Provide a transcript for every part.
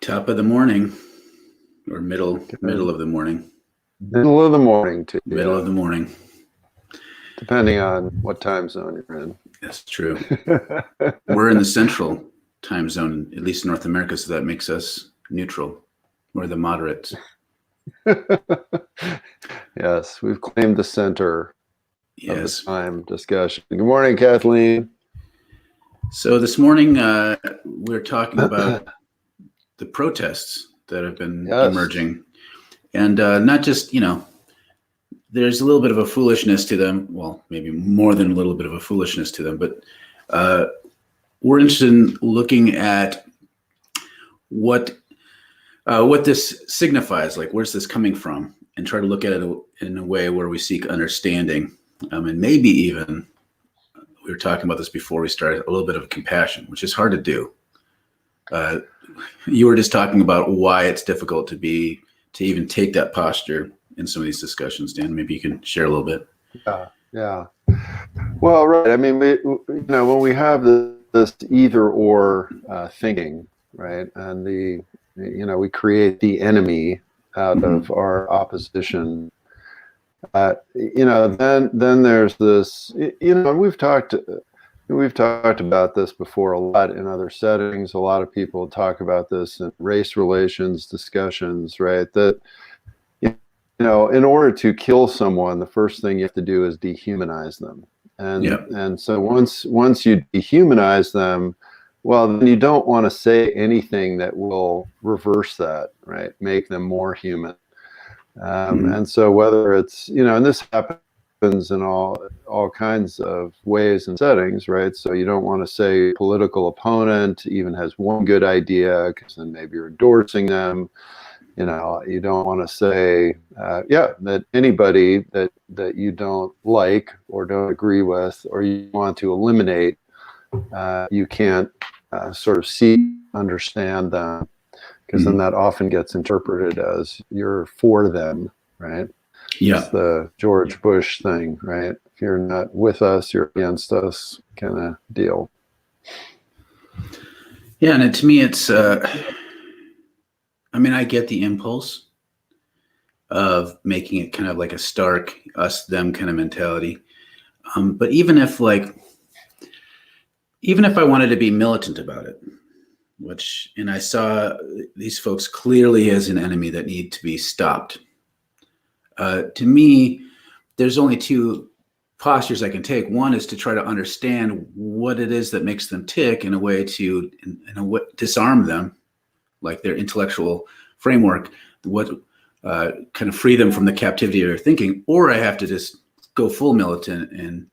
Top of the morning, or middle of the morning. Middle of the morning to you. Middle of the morning. Depending on what time zone you're in. That's true. We're in the central time zone, at least in North America, so that makes us neutral. We're the moderates. Yes, we've claimed the center of the Yes. time discussion. Good morning, Kathleen. So this morning, we're talking about the protests that have been emerging. And not just, there's a little bit of a foolishness to them. Well, maybe more than a little bit of a foolishness to them. But we're interested in looking at what this signifies, like where's this coming from, and try to look at it in a way where we seek understanding. And maybe even, we were talking about this before we started, a little bit of compassion, which is hard to do. You were just talking about why it's difficult to even take that posture in some of these discussions. Dan, maybe you can share a little bit. Yeah. Well, right. I mean, when we have this either or thinking, right, and we create the enemy out of our opposition. Then there's this. And we've talked about this before a lot in other settings. A lot of people talk about this in race relations discussions, right? That, in order to kill someone, the first thing you have to do is dehumanize them. And so once you dehumanize them, well, then you don't want to say anything that will reverse that, right? Make them more human. And so whether it's, and this happens in all kinds of ways and settings, right? So you don't want to say political opponent even has one good idea, because then maybe you're endorsing them. You don't want to say, that anybody that you don't like or don't agree with, or you want to eliminate, you can't sort of understand them, because then that often gets interpreted as you're for them, right? Yeah. It's the George Bush thing, right? If you're not with us, you're against us kind of deal. Yeah, and to me, it's, I get the impulse of making it kind of like a stark us-them kind of mentality. But even if I wanted to be militant about it, and I saw these folks clearly as an enemy that need to be stopped. To me, there's only two postures I can take. One is to try to understand what it is that makes them tick in a way to disarm them, like their intellectual framework, what kind of free them from the captivity of their thinking, or I have to just go full militant and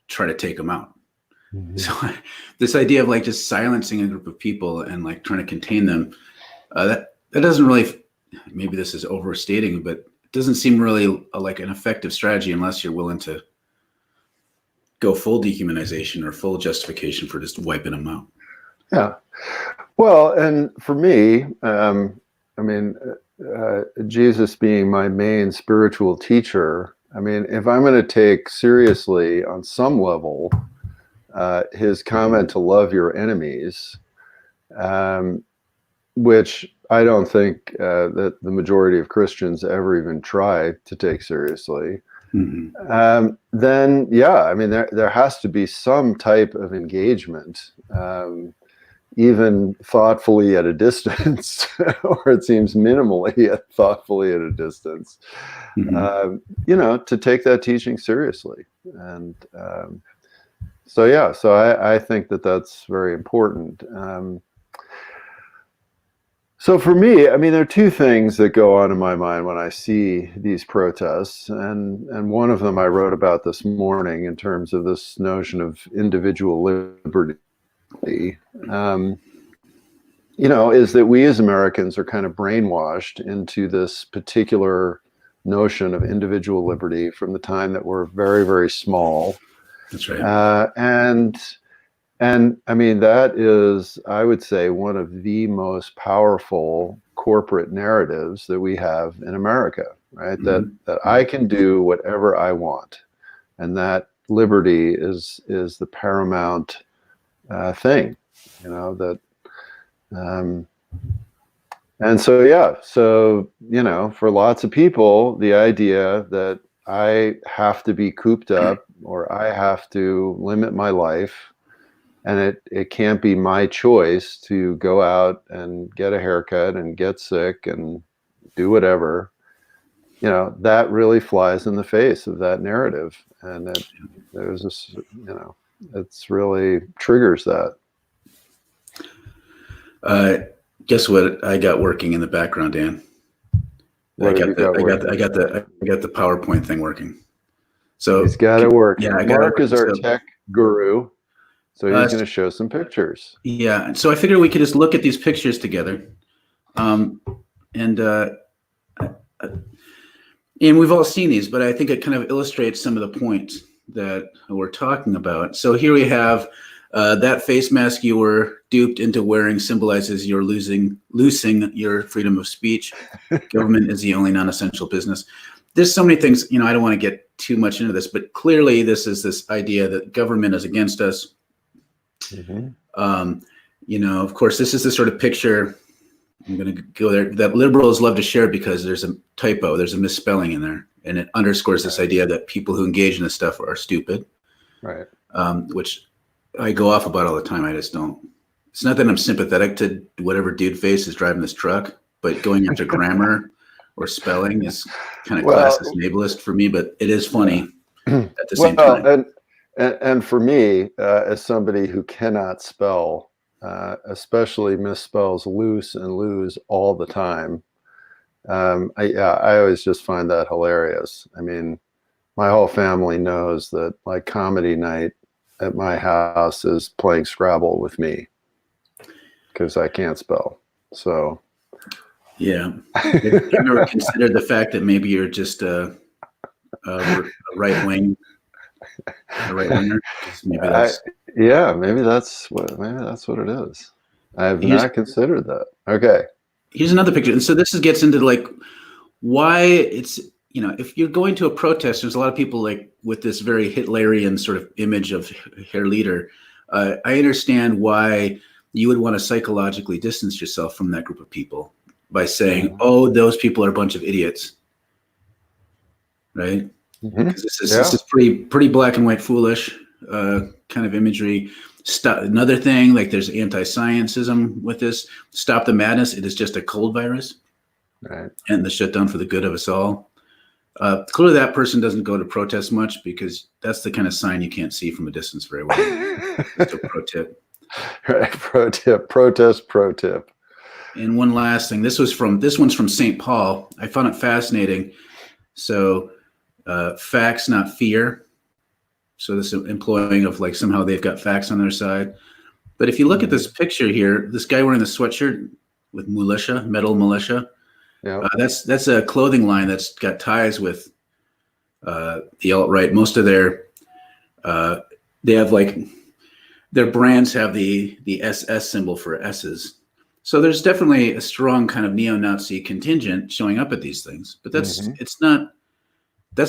try to take them out. So this idea of just silencing a group of people and trying to contain them, that doesn't really, maybe this is overstating, but it doesn't seem really like an effective strategy unless you're willing to go full dehumanization or full justification for just wiping them out. Yeah. Well, and for me, Jesus being my main spiritual teacher, if I'm going to take seriously on some level his comment to love your enemies, which I don't think that the majority of Christians ever even try to take seriously, then there has to be some type of engagement, even thoughtfully at a distance, or it seems minimally thoughtfully at a distance, to take that teaching seriously. And so I think that that's very important. So for me, there are two things that go on in my mind when I see these protests, and one of them I wrote about this morning in terms of this notion of individual liberty. Is that we as Americans are kind of brainwashed into this particular notion of individual liberty from the time that we're very, very small. That's right. And that is, I would say, one of the most powerful corporate narratives that we have in America, right? That I can do whatever I want, and that liberty is the paramount thing, that And so, yeah, so, for lots of people, the idea that I have to be cooped up or I have to limit my life, and it can't be my choice to go out and get a haircut and get sick and do whatever, that really flies in the face of that narrative. And there's this, it's really triggers that. Guess what I got working in the background, Dan? I got the PowerPoint thing working. So he's got it working. Yeah, Mark is our tech guru, so he's going to show some pictures. Yeah, so I figured we could just look at these pictures together, and we've all seen these, but I think it kind of illustrates some of the points that we're talking about. So here we have that face mask you were duped into wearing symbolizes you're loosing your freedom of speech. Government is the only non-essential business. There's so many things, I don't want to get too much into this, but clearly this is this idea that government is against us. Mm-hmm. Of course, this is the sort of picture, I'm going to go there, that liberals love to share because there's a typo, there's a misspelling in there, and it underscores this idea that people who engage in this stuff are stupid, right? Which I go off about all the time. I just don't. It's not that I'm sympathetic to whatever dude face is driving this truck, but going into grammar or spelling is kind of classist and ableist for me. But it is funny at the same time. And for me, as somebody who cannot spell, especially misspells loose and lose all the time, I always just find that hilarious. I mean, my whole family knows that like comedy night at my house is playing Scrabble with me because I can't spell. So, yeah. Have you ever considered the fact that maybe you're just a right winger? Maybe that's what it is. I have not considered that. Okay. Here's another picture. And so this gets into like why it's, if you're going to a protest, there's a lot of people like with this very Hitlerian sort of image of Herr Leader. I understand why you would want to psychologically distance yourself from that group of people by saying, oh, those people are a bunch of idiots. Right? Because this is pretty black and white foolish kind of imagery. Another thing, like there's anti-sciencism with this. Stop the madness. It is just a cold virus. Right. And the shutdown for the good of us all. Clearly that person doesn't go to protest much because that's the kind of sign you can't see from a distance very well. So pro tip. Right. Pro tip. Protest pro tip. And one last thing. This one's from St. Paul. I found it fascinating. So facts, not fear. So this employing of like somehow they've got facts on their side. But if you look at this picture here, this guy wearing the sweatshirt with militia, metal militia, that's a clothing line that's got ties with the alt-right. Most of their they have like their brands have the SS symbol for S's. So there's definitely a strong kind of neo-Nazi contingent showing up at these things. But that's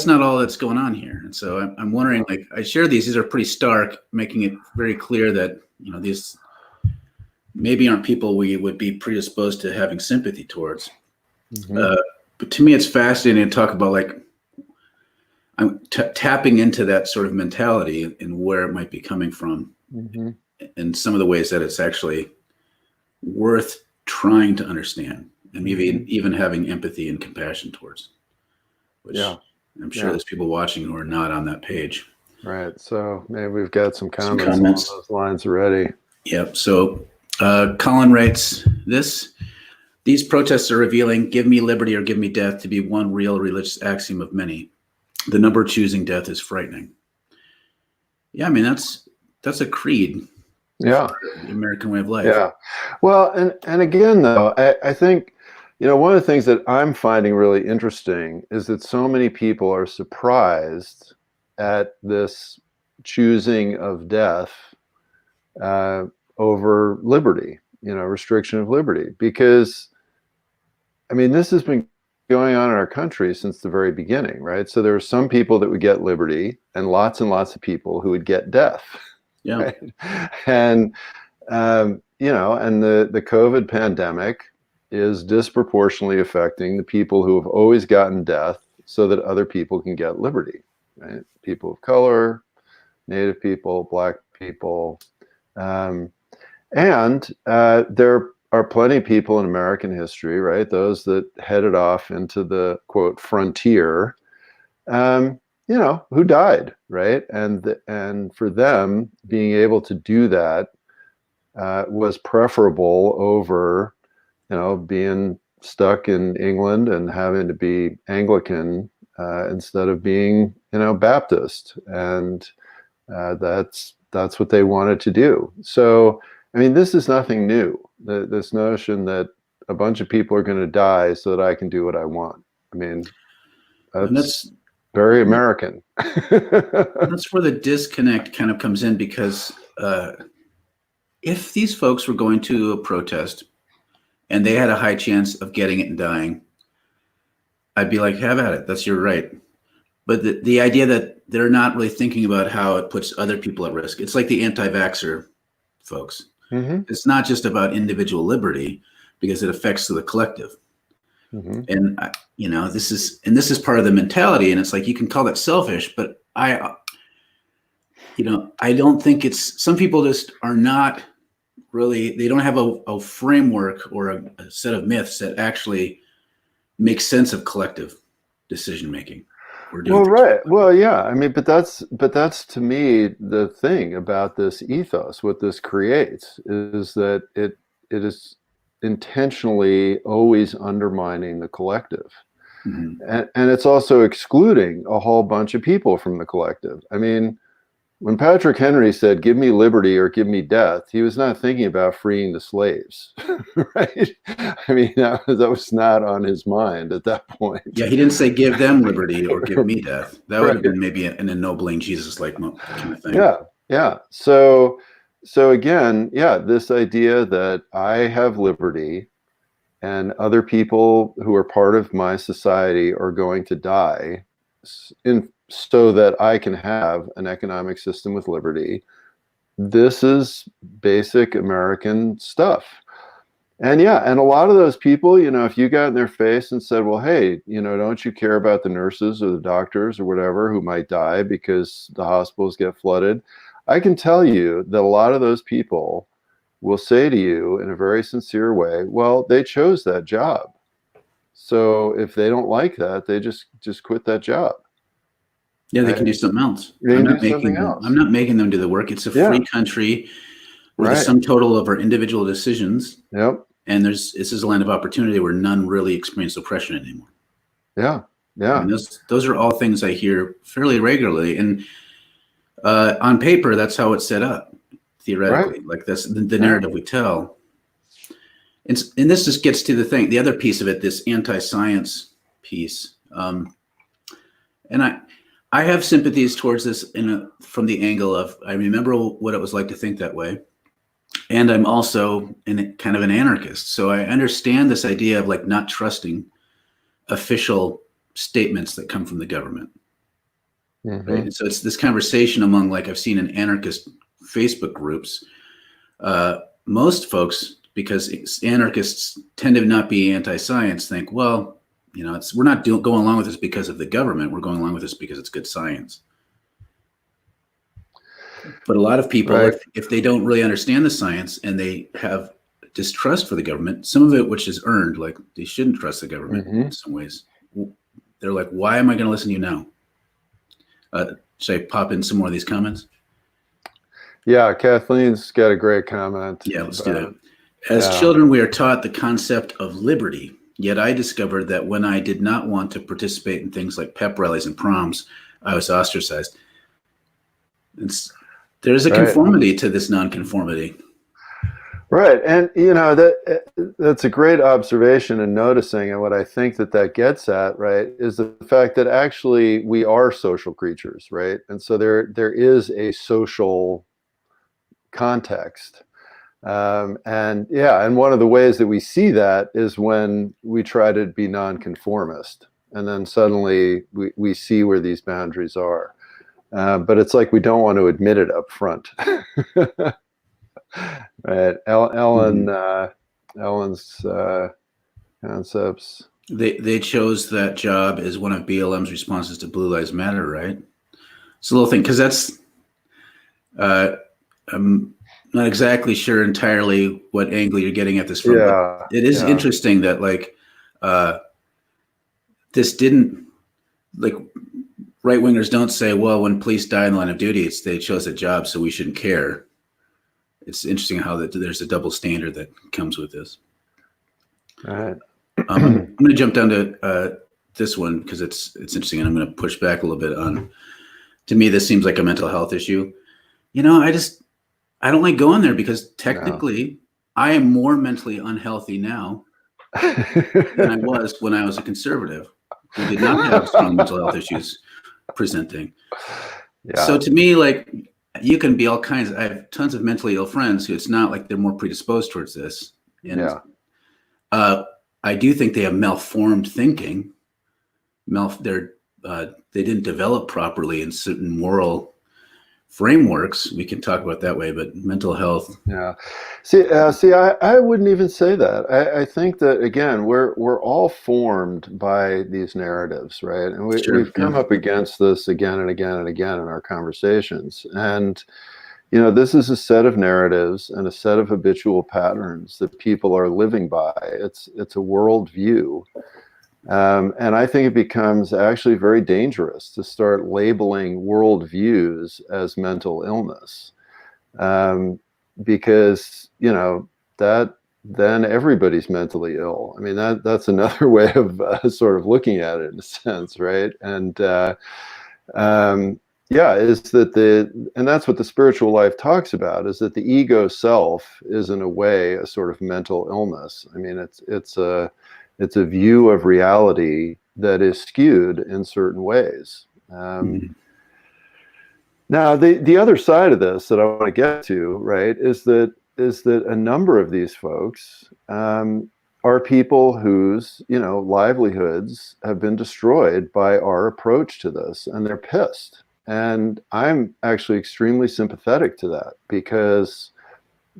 not all that's going on here. And so I'm wondering, like, I share these are pretty stark, making it very clear that, these maybe aren't people we would be predisposed to having sympathy towards. But to me, it's fascinating to talk about, like, I'm tapping into that sort of mentality and where it might be coming from and some of the ways that it's actually worth trying to understand and maybe even having empathy and compassion towards, which I'm sure there's people watching who are not on that page. Right. So maybe we've got some comments along those lines already. Yep. So Colin writes this: these protests are revealing "give me liberty or give me death" to be one real religious axiom of many. The number choosing death is frightening. Yeah, I mean that's a creed. Yeah. The American way of life. Yeah. Well, and again though, I think one of the things that I'm finding really interesting is that so many people are surprised at this choosing of death over liberty, restriction of liberty, because I mean, this has been going on in our country since the very beginning, right? So there are some people that would get liberty and lots of people who would get death. Yeah. Right? And, and the COVID pandemic is disproportionately affecting the people who have always gotten death so that other people can get liberty, right? People of color, Native people, Black people. And there are plenty of people in American history, right? Those that headed off into the, quote, frontier, who died, right? And for them, being able to do that was preferable over, being stuck in England and having to be Anglican instead of being, Baptist. And that's what they wanted to do. So, I mean, this is nothing new. This notion that a bunch of people are going to die so that I can do what I want. I mean, that's very American. That's where the disconnect kind of comes in, because if these folks were going to a protest and they had a high chance of getting it and dying, I'd be like, have at it. That's your right. But the idea that they're not really thinking about how it puts other people at risk. It's like the anti-vaxxer folks. Mm-hmm. It's not just about individual liberty, because it affects the collective. Mm-hmm. And this is part of the mentality. And it's like, you can call that selfish, but I don't think it's, some people just are not really, they don't have a framework or a set of myths that actually make sense of collective decision making. Well, right. Well, yeah. I mean, but that's to me the thing about this ethos. What this creates is that it is intentionally always undermining the collective. Mm-hmm. And it's also excluding a whole bunch of people from the collective. I mean, when Patrick Henry said, "Give me liberty or give me death," he was not thinking about freeing the slaves, right? I mean, that was not on his mind at that point. Yeah, he didn't say give them liberty or give me death. That would have been maybe an ennobling Jesus-like kind of thing. Yeah. So again, this idea that I have liberty and other people who are part of my society are going to die so that I can have an economic system with liberty. This is basic American stuff. And a lot of those people, if you got in their face and said, well, hey, don't you care about the nurses or the doctors or whatever who might die because the hospitals get flooded? I can tell you that a lot of those people will say to you in a very sincere way, well, they chose that job. So if they don't like that, they just quit that job. Yeah, they can do something else. I'm not making them do the work. It's a free country where the sum total of our individual decisions. Yep. And this is a land of opportunity where none really experience oppression anymore. Yeah. And those are all things I hear fairly regularly. And on paper, that's how it's set up, theoretically. Like that's the narrative we tell. And this just gets to the other piece of it, this anti-science piece. And I have sympathies towards this from the angle of, I remember what it was like to think that way. And I'm also kind of an anarchist. So I understand this idea of like not trusting official statements that come from the government. Mm-hmm. Right? And so it's this conversation among, like, I've seen in anarchist Facebook groups, most folks, because anarchists tend to not be anti-science, think, well, we're not going along with this because of the government. We're going along with this because it's good science. But a lot of people, if they don't really understand the science and they have distrust for the government, some of it which is earned, like they shouldn't trust the government in some ways. They're like, why am I going to listen to you now? Should I pop in some more of these comments? Yeah, Kathleen's got a great comment. Yeah, let's do that. As children, we are taught the concept of liberty. Yet I discovered that when I did not want to participate in things like pep rallies and proms, I was ostracized. There's a conformity to this nonconformity. Right. And, that's a great observation and noticing. And what I think that gets at, right, is the fact that actually we are social creatures, right? And so there is a social context. And one of the ways that we see that is when we try to be nonconformist. And then suddenly we see where these boundaries are. But it's like we don't want to admit it up front. Right. Ellen's concepts. They chose that job as one of BLM's responses to Blue Lives Matter, right? It's a little thing, because that's I'm not exactly sure entirely what angle you're getting at this from. Yeah, but it is interesting that this didn't, like, right wingers don't say, well, when police die in the line of duty, they chose a job, so we shouldn't care. It's interesting how there's a double standard that comes with this. All right. I'm going to jump down to this one because it's interesting, and I'm going to push back a little bit on. To me, this seems like a mental health issue. I don't like going there because technically, I am more mentally unhealthy now than I was when I was a conservative who did not have strong mental health issues presenting. Yeah. So to me, like, you can be all kinds. I have tons of mentally ill friends who it's not like they're more predisposed towards this. And I do think they have malformed thinking. They didn't develop properly in certain moral frameworks. We can talk about that way, but mental health. Yeah. See, I wouldn't even say that. I think that, again, we're all formed by these narratives, right? And we've come up against this again and again and again in our conversations. And, this is a set of narratives and a set of habitual patterns that people are living by. It's a worldview. And I think it becomes actually very dangerous to start labeling worldviews as mental illness, because that then everybody's mentally ill. I mean, that's another way of sort of looking at it in a sense, right? And and that's what the spiritual life talks about, is that the ego self is in a way a sort of mental illness. I mean, it's a view of reality that is skewed in certain ways. Now, the other side of this that I want to get to, right, is that a number of these folks are people whose livelihoods have been destroyed by our approach to this, and they're pissed. And I'm actually extremely sympathetic to that because,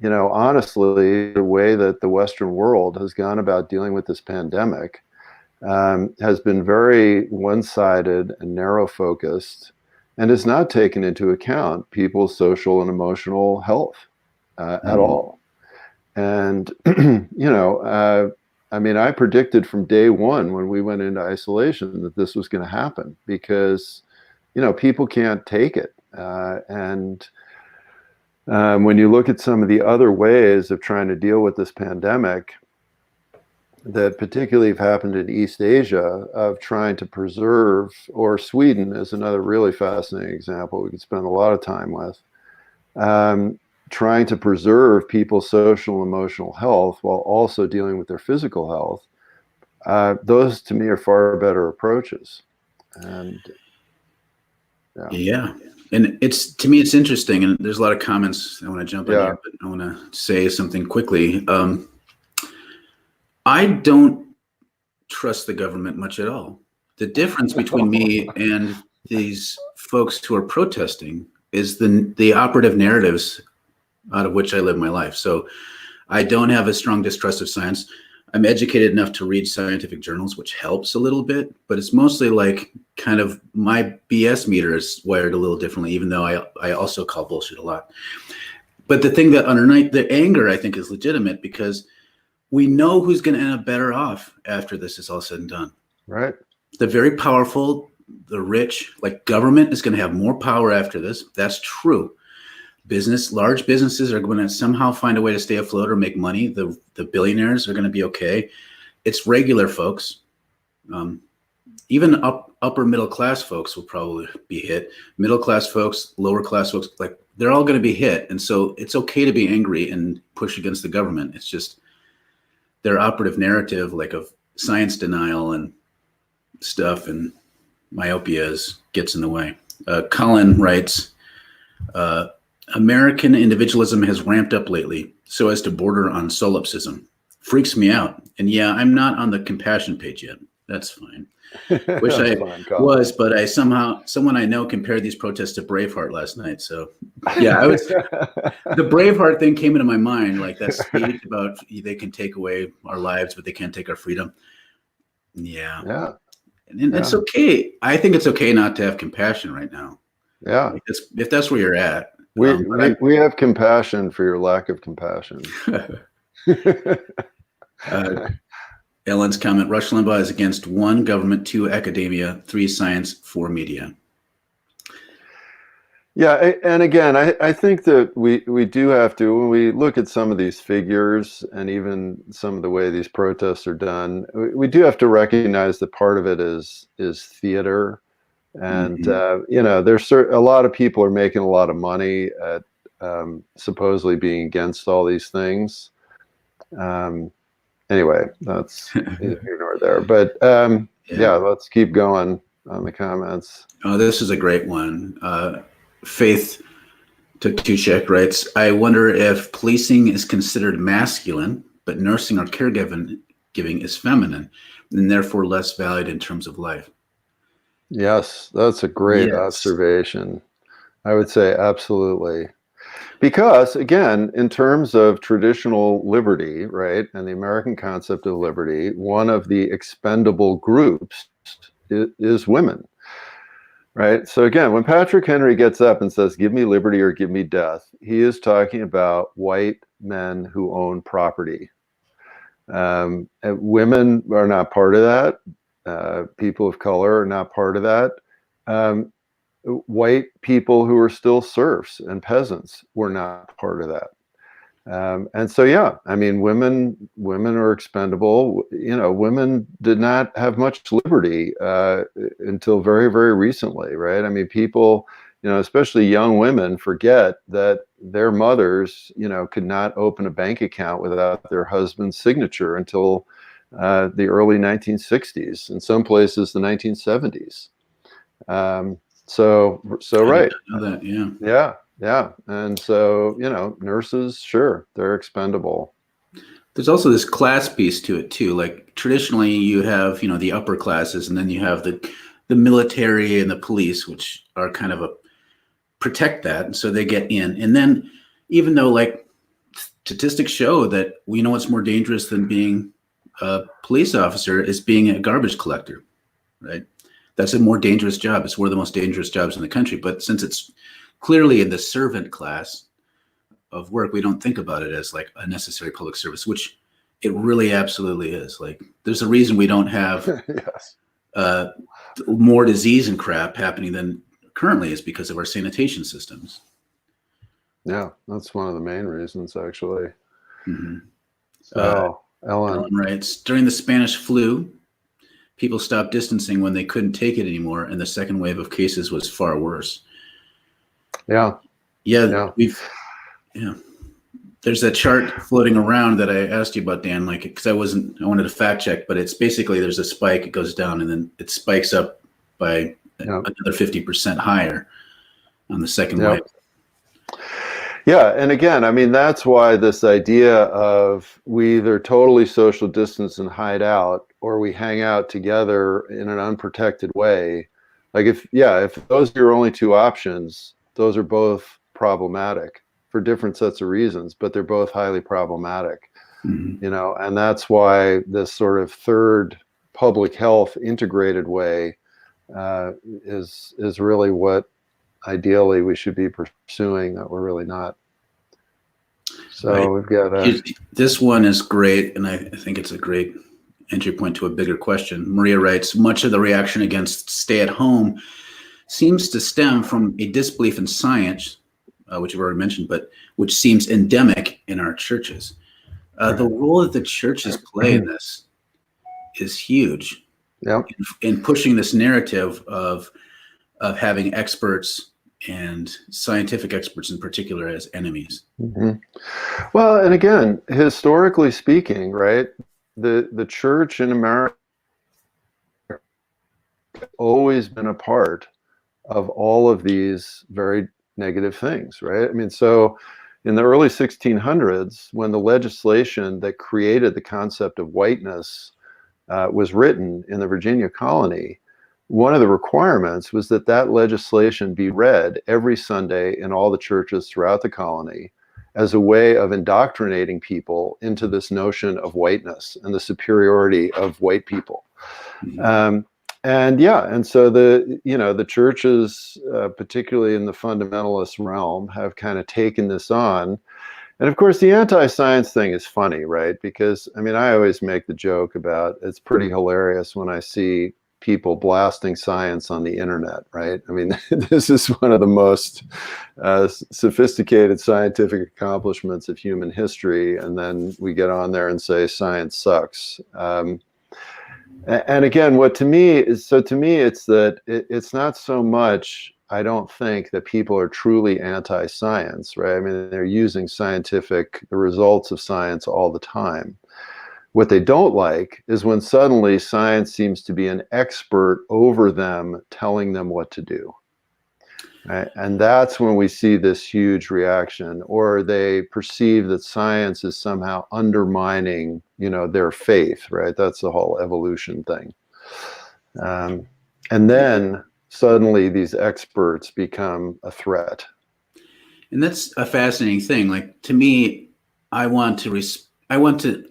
honestly, the way that the Western world has gone about dealing with this pandemic has been very one-sided and narrow-focused, and has not taken into account people's social and emotional health at all. And, I mean, I predicted from day one when we went into isolation that this was going to happen because, people can't take it. When you look at some of the other ways of trying to deal with this pandemic that particularly have happened in East Asia, of trying to preserve, or Sweden is another really fascinating example we could spend a lot of time with, trying to preserve people's social and emotional health while also dealing with their physical health. Those to me are far better approaches. And and to me it's interesting, and there's a lot of comments I want to jump in here, but I want to say something quickly. I don't trust the government much at all. The difference between me and these folks who are protesting is the operative narratives out of which I live my life. So I don't have a strong distrust of science. I'm educated enough to read scientific journals, which helps a little bit, but it's mostly like kind of my BS meter is wired a little differently, even though I also call bullshit a lot. But the thing that underneath the anger, I think, is legitimate because we know who's going to end up better off after this is all said and done. Right. The very powerful, the rich, like government is going to have more power after this. That's true. Large businesses are going to somehow find a way to stay afloat or make money. The billionaires are going to be okay. It's regular folks. Even upper middle class folks will probably be hit. Middle class folks, lower class folks, like they're all going to be hit. And so it's okay to be angry and push against the government. It's just their operative narrative, like of science denial and stuff, and myopia gets in the way. Colin writes, American individualism has ramped up lately so as to border on solipsism. Freaks me out. And yeah, I'm not on the compassion page yet. That's fine. Wish That's I fine, Colin. was, but someone I know compared these protests to Braveheart last night. So yeah, the Braveheart thing came into my mind, like that speech about they can take away our lives, but they can't take our freedom. Yeah. Yeah. And it's okay. I think it's okay not to have compassion right now. Yeah. If that's where you're at. We have compassion for your lack of compassion. Ellen's comment, Rush Limbaugh is against 1, government, 2, academia, 3, science, 4, media. Yeah, and again, I think that we do have to, when we look at some of these figures and even some of the way these protests are done, we do have to recognize that part of it is theater. And, you know, there's a lot of people are making a lot of money at supposedly being against all these things. Anyway, that's here nor there. But yeah, let's keep going on the comments. Oh, this is a great one. Faith Tuchek writes, I wonder if policing is considered masculine, but nursing or caregiving is feminine, and therefore less valued in terms of life. Yes, that's a great observation. I would say absolutely. Because again, in terms of traditional liberty, right, and the American concept of liberty, one of the expendable groups is women, right? So again, when Patrick Henry gets up and says, give me liberty or give me death, he is talking about white men who own property. Women are not part of that. People of color are not part of that. White people who are still serfs and peasants were not part of that. And so, yeah, I mean, women are expendable. You know, women did not have much liberty until very, very recently, right? I mean, people, you know, especially young women, forget that their mothers, you know, could not open a bank account without their husband's signature until the early 1960s, in some places the 1970s. So right. I know that, Yeah. And so, you know, nurses, sure, they're expendable. There's also this class piece to it too. Like traditionally you have, you know, the upper classes, and then you have the military and the police, which are kind of protect that. And so they get in. And then even though like statistics show that we know what's more dangerous than being a police officer is being a garbage collector, right? That's a more dangerous job. It's one of the most dangerous jobs in the country. But since it's clearly in the servant class of work, we don't think about it as like a necessary public service, which it really absolutely is. Like there's a reason we don't have more disease and crap happening than currently is because of our sanitation systems. Yeah, that's one of the main reasons, actually. So Ellen writes, during the Spanish flu, people stopped distancing when they couldn't take it anymore, and the second wave of cases was far worse. Yeah. There's that chart floating around that I asked you about, Dan, like, because I wanted to fact check, but it's basically there's a spike, it goes down, and then it spikes up by another 50% higher on the second wave. Yeah, and again, I mean, that's why this idea of we either totally social distance and hide out, or we hang out together in an unprotected way. Like if those are your only two options, those are both problematic for different sets of reasons, but they're both highly problematic. You know, and that's why this sort of third public health integrated way is really what ideally we should be pursuing, that we're really not. So we've got this one is great, and I think it's a great entry point to a bigger question. Maria writes, much of the reaction against stay at home seems to stem from a disbelief in science, which I've already mentioned, but which seems endemic in our churches. The role that the churches play in this is huge. In pushing this narrative of having experts and scientific experts in particular as enemies. Well, and again, historically speaking, right, the church in America has always been a part of all of these very negative things, right? I mean, so in the early 1600s, when the legislation that created the concept of whiteness was written in the Virginia colony, one of the requirements was that that legislation be read every Sunday in all the churches throughout the colony as a way of indoctrinating people into this notion of whiteness and the superiority of white people. And so the churches, particularly in the fundamentalist realm, have kind of taken this on. And of course, the anti-science thing is funny, right? Because, I mean, I always make the joke about, it's pretty hilarious when I see people blasting science on the internet, right? I mean, this is one of the most sophisticated scientific accomplishments of human history. And then we get on there and say science sucks. And again, to me, it's that it's not so much, I don't think, that people are truly anti-science, right? I mean, they're using the results of science all the time. What they don't like is when suddenly science seems to be an expert over them, telling them what to do. Right? And that's when we see this huge reaction, or they perceive that science is somehow undermining, their faith, right? That's the whole evolution thing. And then suddenly these experts become a threat. And that's a fascinating thing. Like, to me, I want to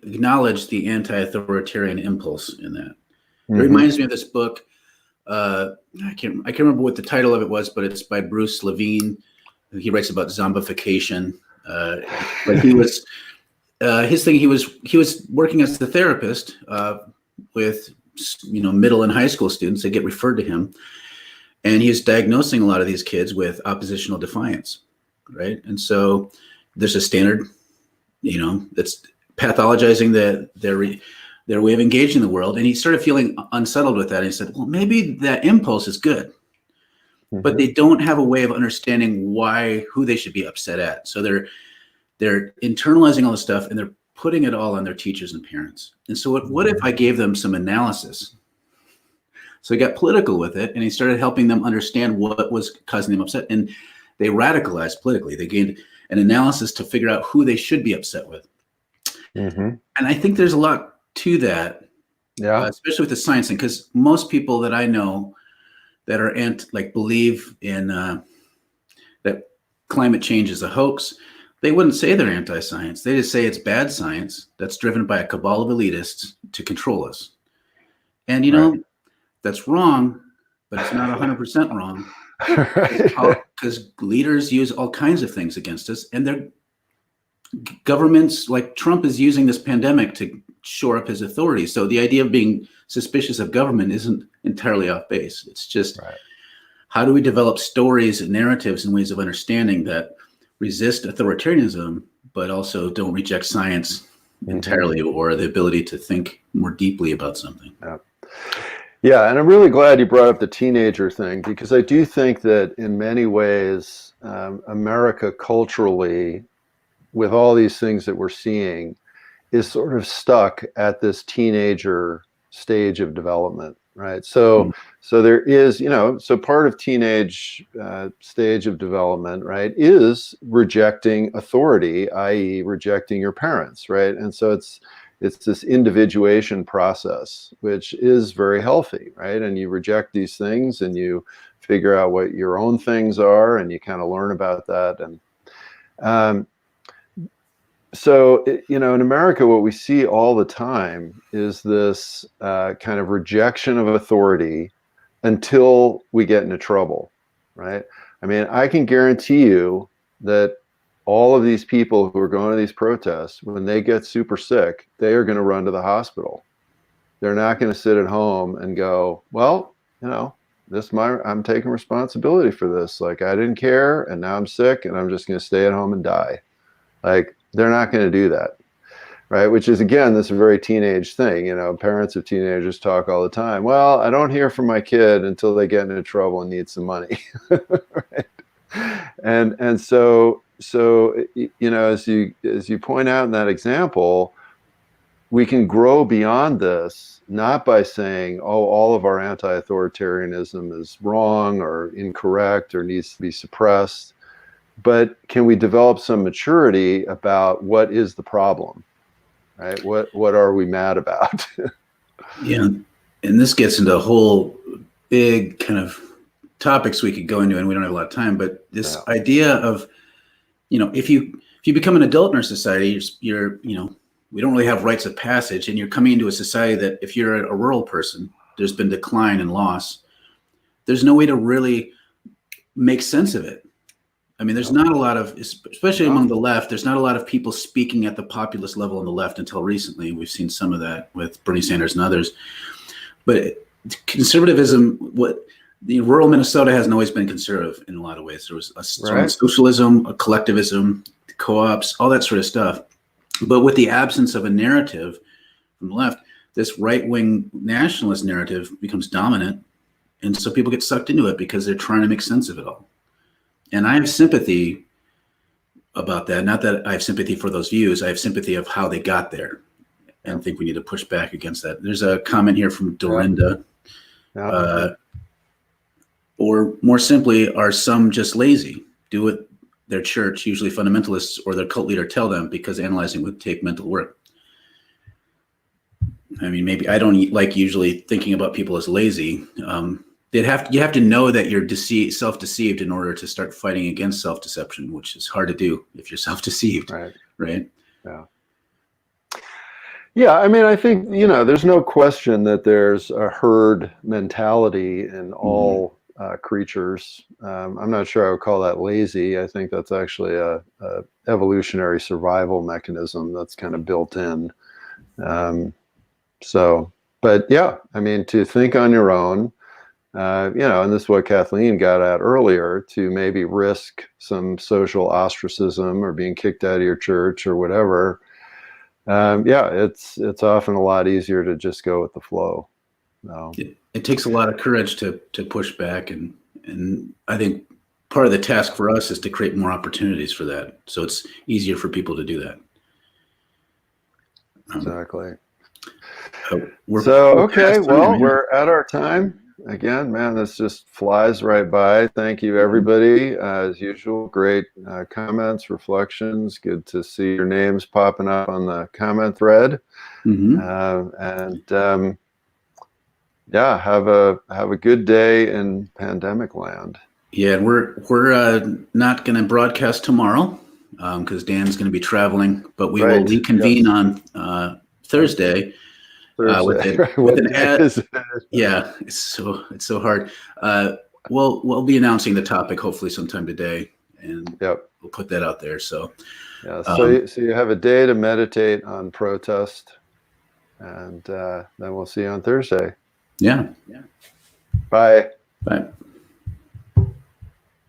acknowledge the anti-authoritarian impulse in that. It reminds me of this book. I can't remember what the title of it was, but it's by Bruce Levine. He writes about zombification. But he was he was working as a therapist with middle and high school students. They get referred to him, and he's diagnosing a lot of these kids with oppositional defiance, right? And so there's a standard, that's pathologizing their way of engaging the world. And he started feeling unsettled with that. And he said, well, maybe that impulse is good, but they don't have a way of understanding who they should be upset at. So they're internalizing all this stuff, and they're putting it all on their teachers and parents. And so what if I gave them some analysis? So he got political with it, and he started helping them understand what was causing them upset. And they radicalized politically. They gained an analysis to figure out who they should be upset with. And I think there's a lot to that, especially with the science thing, because most people that I know that are believe in that climate change is a hoax, they wouldn't say they're anti-science. They just say it's bad science that's driven by a cabal of elitists to control us. And that's wrong, but it's not 100% wrong. Because leaders use all kinds of things against us, and their governments, like Trump, is using this pandemic to shore up his authority. So the idea of being suspicious of government isn't entirely off base. It's just, how do we develop stories and narratives and ways of understanding that resist authoritarianism, but also don't reject science entirely, or the ability to think more deeply about something? Yeah, and I'm really glad you brought up the teenager thing, because I do think that in many ways, America culturally, with all these things that we're seeing, is sort of stuck at this teenager stage of development, right? So there is, so part of teenage stage of development, right, is rejecting authority, i.e. rejecting your parents, right? And so it's this individuation process, which is very healthy, right? And you reject these things, and you figure out what your own things are, and you kind of learn about that. And so, in America, what we see all the time is this kind of rejection of authority until we get into trouble, right? I mean, I can guarantee you that all of these people who are going to these protests, when they get super sick, they are going to run to the hospital. They're not going to sit at home and go, well, I'm taking responsibility for this. Like, I didn't care, and now I'm sick, and I'm just going to stay at home and die. Like, they're not going to do that, right? Which is, again, this very teenage thing. Parents of teenagers talk all the time. Well, I don't hear from my kid until they get into trouble and need some money, right? And so as you point out in that example, we can grow beyond this, not by saying, oh, all of our anti-authoritarianism is wrong or incorrect or needs to be suppressed, but can we develop some maturity about what is the problem, right? What are we mad about? Yeah, and this gets into a whole big kind of topics we could go into, and we don't have a lot of time. But this idea of, if you become an adult in our society, you're we don't really have rites of passage, and you're coming into a society that, if you're a rural person, there's been decline and loss. There's no way to really make sense of it. I mean, there's not a lot of, especially among the left, there's not a lot of people speaking at the populist level on the left until recently. We've seen some of that with Bernie Sanders and others. But conservatism, rural Minnesota hasn't always been conservative in a lot of ways. There was a strong socialism, a collectivism, co-ops, all that sort of stuff. But with the absence of a narrative from the left, this right-wing nationalist narrative becomes dominant. And so people get sucked into it because they're trying to make sense of it all. And I have sympathy about that. Not that I have sympathy for those views. I have sympathy of how they got there, and think we need to push back against that. There's a comment here from Dorinda. Or more simply, are some just lazy? Do what their church, usually fundamentalists, or their cult leader tell them, because analyzing would take mental work. I mean, maybe I don't like usually thinking about people as lazy. You have to know that you're self-deceived in order to start fighting against self-deception, which is hard to do if you're self-deceived. Right. Yeah. I mean, I think, there's no question that there's a herd mentality in all creatures. I'm not sure I would call that lazy. I think that's actually a evolutionary survival mechanism that's kind of built in. But yeah, I mean, to think on your own, and this is what Kathleen got at earlier, to maybe risk some social ostracism or being kicked out of your church or whatever. It's often a lot easier to just go with the flow. It takes a lot of courage to push back, and I think part of the task for us is to create more opportunities for that, so it's easier for people to do that. Exactly. We're at our time. Again, man, this just flies right by. Thank you, everybody. As usual, great comments, reflections. Good to see your names popping up on the comment thread. Have a good day in pandemic land. Yeah, and we're not going to broadcast tomorrow because Dan's going to be traveling, but we will reconvene on Thursday. With an ad. Yeah, it's so hard. We'll be announcing the topic hopefully sometime today, and we'll put that out there. So so you have a day to meditate on protest, and then we'll see you on Thursday. Yeah. Bye. Bye.